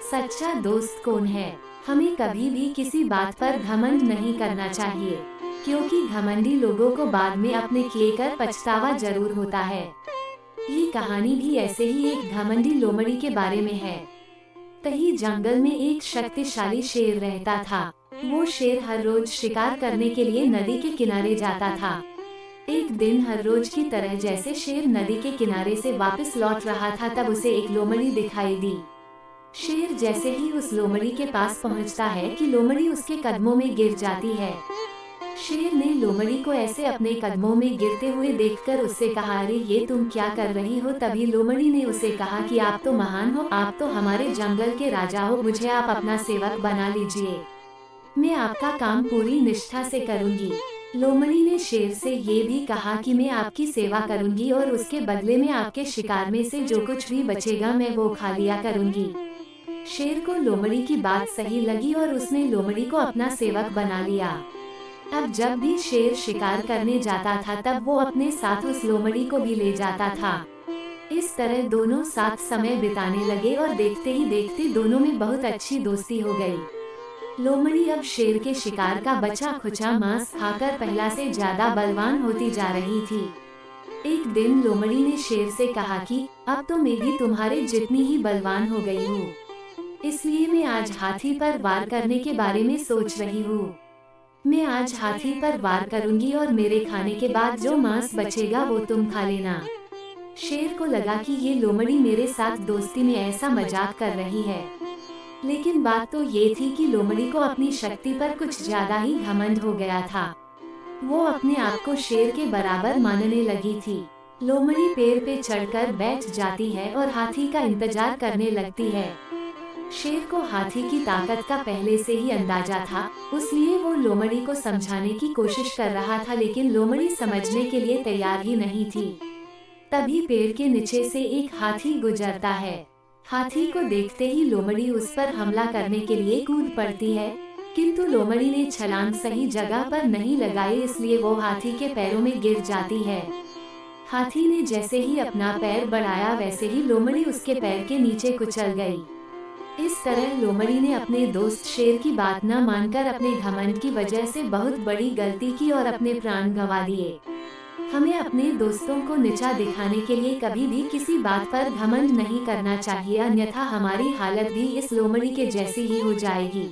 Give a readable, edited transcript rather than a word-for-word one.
सच्चा दोस्त कौन है? हमें कभी भी किसी बात पर घमंड नहीं करना चाहिए, क्योंकि घमंडी लोगों को बाद में अपने किए कर पछतावा जरूर होता है। ये कहानी भी ऐसे ही एक घमंडी लोमड़ी के बारे में है। तही जंगल में एक शक्तिशाली शेर रहता था। वो शेर हर रोज शिकार करने के लिए नदी के किनारे जाता था। एक दिन हर रोज की तरह जैसे शेर नदी के किनारे से वापस लौट रहा था, तब उसे एक लोमड़ी दिखाई दी। शेर जैसे ही उस लोमड़ी के पास पहुंचता है कि लोमड़ी उसके कदमों में गिर जाती है। शेर ने लोमड़ी को ऐसे अपने कदमों में गिरते हुए देखकर उससे कहा, अरे ये तुम क्या कर रही हो? तभी लोमड़ी ने उसे कहा कि आप तो महान हो, आप तो हमारे जंगल के राजा हो, मुझे आप अपना सेवक बना लीजिए, मैं आपका काम पूरी निष्ठा से करूंगी। लोमड़ी ने शेर से ये भी कहा कि मैं आपकी सेवा करूंगी और उसके बदले में आपके शिकार में से जो कुछ भी बचेगा मैं वो खा लिया करूंगी। शेर को लोमड़ी की बात सही लगी और उसने लोमड़ी को अपना सेवक बना लिया। अब जब भी शेर शिकार करने जाता था तब वो अपने साथ उस लोमड़ी को भी ले जाता था। इस तरह दोनों साथ समय बिताने लगे और देखते ही देखते दोनों में बहुत अच्छी दोस्ती हो गई। लोमड़ी अब शेर के शिकार का बचा खुचा मांस खाकर पहला से ज्यादा बलवान होती जा रही थी। एक दिन लोमड़ी ने शेर से कहा कि अब तो मैं भी तुम्हारे जितनी ही बलवान हो गई हूँ, इसलिए मैं आज हाथी पर वार करने के बारे में सोच रही हूँ। मैं आज हाथी पर वार करूंगी और मेरे खाने के बाद जो मांस बचेगा वो तुम खा लेना। शेर को लगा कि ये लोमड़ी मेरे साथ दोस्ती में ऐसा मजाक कर रही है, लेकिन बात तो ये थी कि लोमड़ी को अपनी शक्ति पर कुछ ज्यादा ही घमंड हो गया था। वो अपने आप को शेर के बराबर मानने लगी थी। लोमड़ी पेड़ पे चढ़कर बैठ जाती है और हाथी का इंतजार करने लगती है। शेर को हाथी की ताकत का पहले से ही अंदाजा था, इसलिए वो लोमड़ी को समझाने की कोशिश कर रहा था, लेकिन लोमड़ी समझने के लिए तैयार ही नहीं थी। तभी पेड़ के नीचे से एक हाथी गुजरता है। हाथी को देखते ही लोमड़ी उस पर हमला करने के लिए कूद पड़ती है, किंतु लोमड़ी ने छलांग सही जगह पर नहीं लगाई, इसलिए वो हाथी के पैरों में गिर जाती है। हाथी ने जैसे ही अपना पैर बढ़ाया वैसे ही लोमड़ी उसके पैर के नीचे कुचल गई। इस तरह लोमड़ी ने अपने दोस्त शेर की बात न मानकर अपने घमंड की वजह से बहुत बड़ी गलती की और अपने प्राण गंवा दिए। हमें अपने दोस्तों को नीचा दिखाने के लिए कभी भी किसी बात पर घमंड नहीं करना चाहिए, अन्यथा हमारी हालत भी इस लोमड़ी के जैसी ही हो जाएगी।